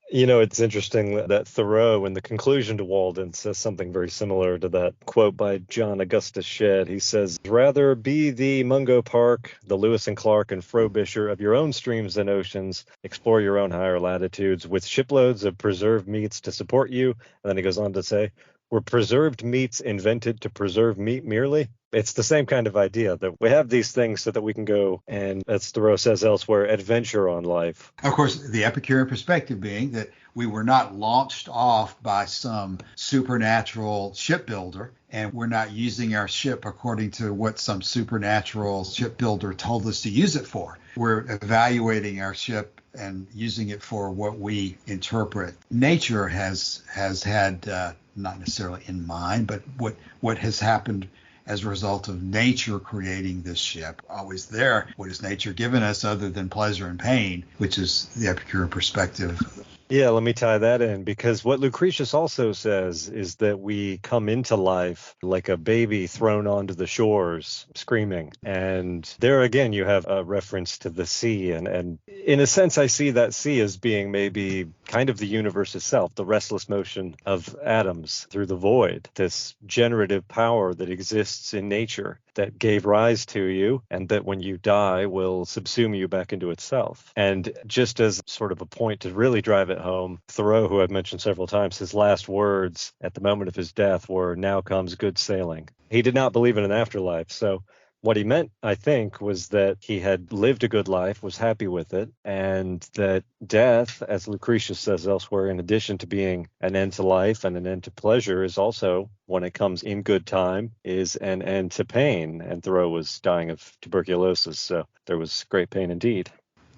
You know, it's interesting that Thoreau, in the conclusion to Walden, says something very similar to that quote by John Augustus Shedd. He says, "Rather be the Mungo Park, the Lewis and Clark and Frobisher of your own streams and oceans, explore your own higher latitudes, with shiploads of preserved meats to support you." And then he goes on to say, "Were preserved meats invented to preserve meat merely?" It's the same kind of idea that we have these things so that we can go and, as Thoreau says elsewhere, adventure on life. Of course, the Epicurean perspective being that we were not launched off by some supernatural shipbuilder, and we're not using our ship according to what some supernatural shipbuilder told us to use it for. We're evaluating our ship and using it for what we interpret. Nature has had, not necessarily in mind, but what has happened as a result of nature creating this ship. Always there, what has nature given us other than pleasure and pain, which is the Epicurean perspective. Yeah, let me tie that in, because what Lucretius also says is that we come into life like a baby thrown onto the shores, screaming. And there again, you have a reference to the sea. And in a sense, I see that sea as being maybe kind of the universe itself, the restless motion of atoms through the void, this generative power that exists in nature that gave rise to you, and that when you die will subsume you back into itself. And just as sort of a point to really drive it home, Thoreau, who I've mentioned several times, his last words at the moment of his death were, "Now comes good sailing." He did not believe in an afterlife. So what he meant, I think, was that he had lived a good life, was happy with it, and that death, as Lucretius says elsewhere, in addition to being an end to life and an end to pleasure, is also, when it comes in good time, is an end to pain. And Thoreau was dying of tuberculosis, so there was great pain indeed.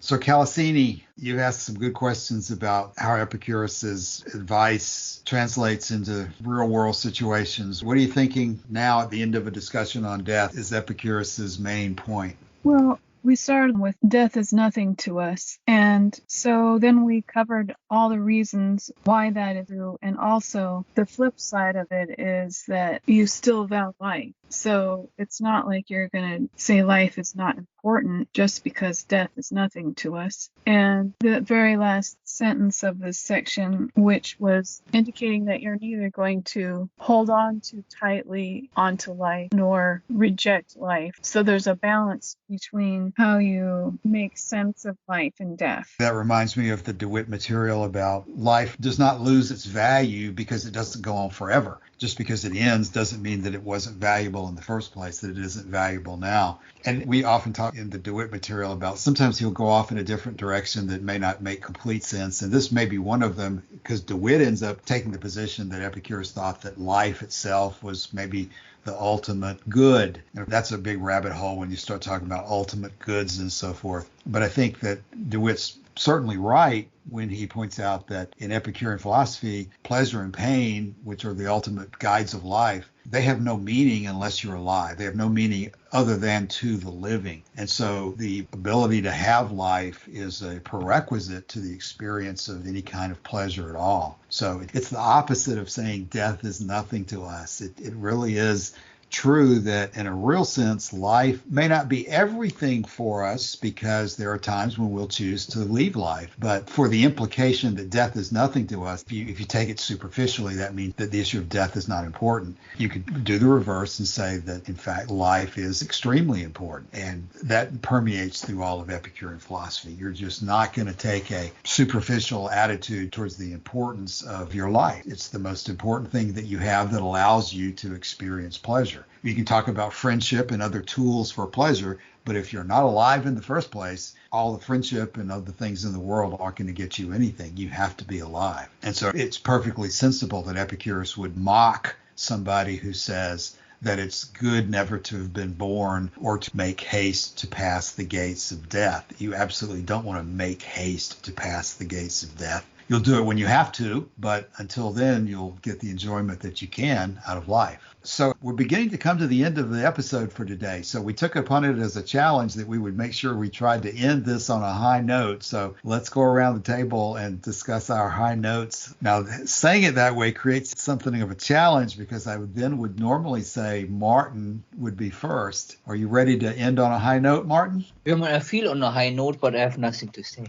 So, Kalosyni, you've asked some good questions about how Epicurus's advice translates into real-world situations. What are you thinking now at the end of a discussion on death is Epicurus's main point? Well, we started with death is nothing to us. And so then we covered all the reasons why that is true. And also the flip side of it is that you still value life. So it's not like you're going to say life is not important just because death is nothing to us. And the very last sentence of this section, which was indicating that you're neither going to hold on too tightly onto life nor reject life. So there's a balance between how you make sense of life and death. That reminds me of the DeWitt material about life does not lose its value because it doesn't go on forever. Just because it ends doesn't mean that it wasn't valuable in the first place, that it isn't valuable now. And we often talk in the DeWitt material about sometimes he'll go off in a different direction that may not make complete sense. And this may be one of them, because DeWitt ends up taking the position that Epicurus thought that life itself was maybe the ultimate good. And that's a big rabbit hole when you start talking about ultimate goods and so forth. But I think that DeWitt's certainly right when he points out that in Epicurean philosophy, pleasure and pain, which are the ultimate guides of life, they have no meaning unless you're alive. They have no meaning other than to the living. And so the ability to have life is a prerequisite to the experience of any kind of pleasure at all. So it's the opposite of saying death is nothing to us. It really is true that in a real sense, life may not be everything for us because there are times when we'll choose to leave life. But for the implication that death is nothing to us, if you take it superficially, that means that the issue of death is not important. You could do the reverse and say that, in fact, life is extremely important. And that permeates through all of Epicurean philosophy. You're just not going to take a superficial attitude towards the importance of your life. It's the most important thing that you have that allows you to experience pleasure. You can talk about friendship and other tools for pleasure, but if you're not alive in the first place, all the friendship and other things in the world aren't going to get you anything. You have to be alive. And so it's perfectly sensible that Epicurus would mock somebody who says that it's good never to have been born or to make haste to pass the gates of death. You absolutely don't want to make haste to pass the gates of death. You'll do it when you have to, but until then, you'll get the enjoyment that you can out of life. So we're beginning to come to the end of the episode for today. So we took upon it as a challenge that we would make sure we tried to end this on a high note. So let's go around the table and discuss our high notes. Now, saying it that way creates something of a challenge because I would normally say Martin would be first. Are you ready to end on a high note, Martin? I feel on a high note, but I have nothing to say.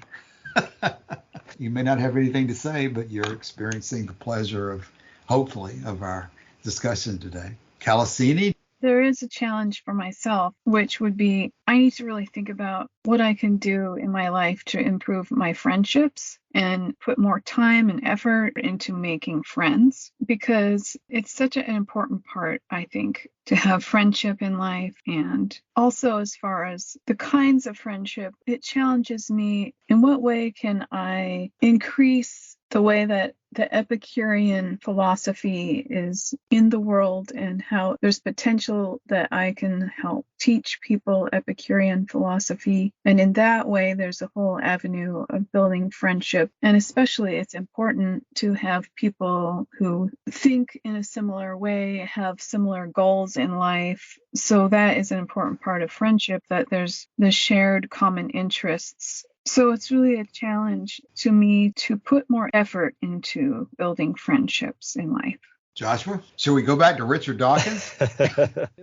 You may not have anything to say, but you're experiencing the pleasure of, hopefully, of our discussion today. Kalosyni? There is a challenge for myself, which would be I need to really think about what I can do in my life to improve my friendships and put more time and effort into making friends, because it's such an important part, I think, to have friendship in life. And also, as far as the kinds of friendship, it challenges me in what way can I increase the way that the Epicurean philosophy is in the world and how there's potential that I can help teach people Epicurean philosophy. And in that way, there's a whole avenue of building friendship. And especially it's important to have people who think in a similar way, have similar goals in life. So that is an important part of friendship, that there's the shared common interests. So it's really a challenge to me to put more effort into building friendships in life. Joshua, should we go back to Richard Dawkins?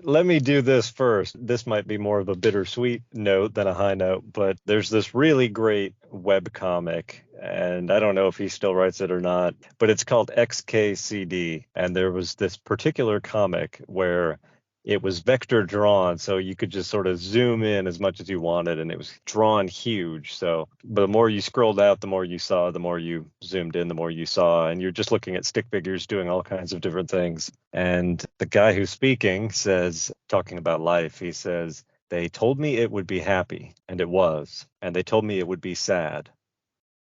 Let me do this first. This might be more of a bittersweet note than a high note, but there's this really great webcomic, and I don't know if he still writes it or not, but it's called XKCD. And there was this particular comic where it was vector drawn, so you could just sort of zoom in as much as you wanted, and it was drawn huge. So but the more you scrolled out, the more you saw, the more you zoomed in, the more you saw, and you're just looking at stick figures doing all kinds of different things. And the guy who's speaking says, talking about life, he says, "They told me it would be happy, and it was. And they told me it would be sad,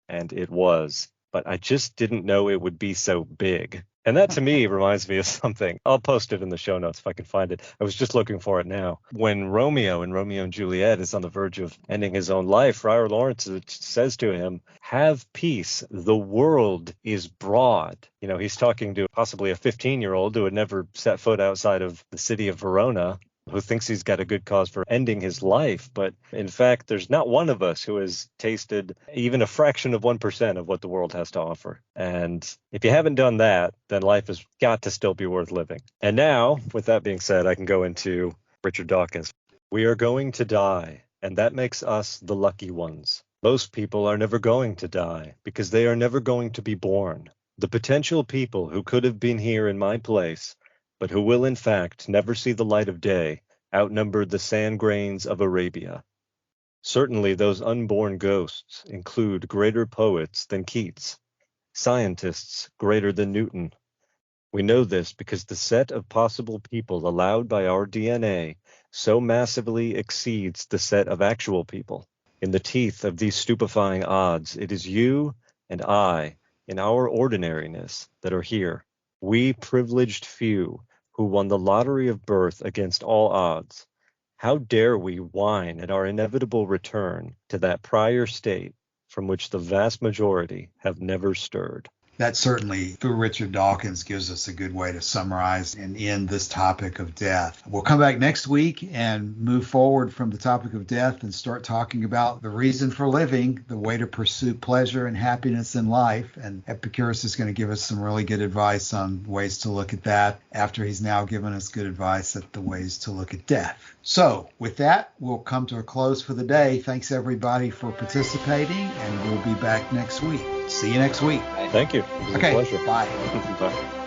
and it was. But I just didn't know it would be so big." And that to me reminds me of something. I'll post it in the show notes if I can find it. I was just looking for it now. When Romeo in Romeo and Juliet is on the verge of ending his own life, Friar Lawrence says to him, "Have peace. The world is broad." You know, he's talking to possibly a 15-year-old who had never set foot outside of the city of Verona, who thinks he's got a good cause for ending his life. But in fact, there's not one of us who has tasted even a fraction of 1% of what the world has to offer. And if you haven't done that, then life has got to still be worth living. And now, with that being said, I can go into Richard Dawkins. "We are going to die. and that makes us the lucky ones. Most people are never going to die because they are never going to be born. The potential people who could have been here in my place, but who will in fact never see the light of day, outnumbered the sand grains of Arabia. Certainly those unborn ghosts include greater poets than Keats, scientists greater than Newton. We know this because the set of possible people allowed by our DNA so massively exceeds the set of actual people. In the teeth of these stupefying odds, it is you and I, in our ordinariness, that are here. We privileged few who won the lottery of birth against all odds. How dare we whine at our inevitable return to that prior state from which the vast majority have never stirred? That certainly, through Richard Dawkins, gives us a good way to summarize and end this topic of death. We'll come back next week and move forward from the topic of death and start talking about the reason for living, the way to pursue pleasure and happiness in life. And Epicurus is going to give us some really good advice on ways to look at that after he's now given us good advice at the ways to look at death. So with that, we'll come to a close for the day. Thanks everybody for participating, and we'll be back next week. See you next week. Thank you. It was a pleasure. Bye. Bye.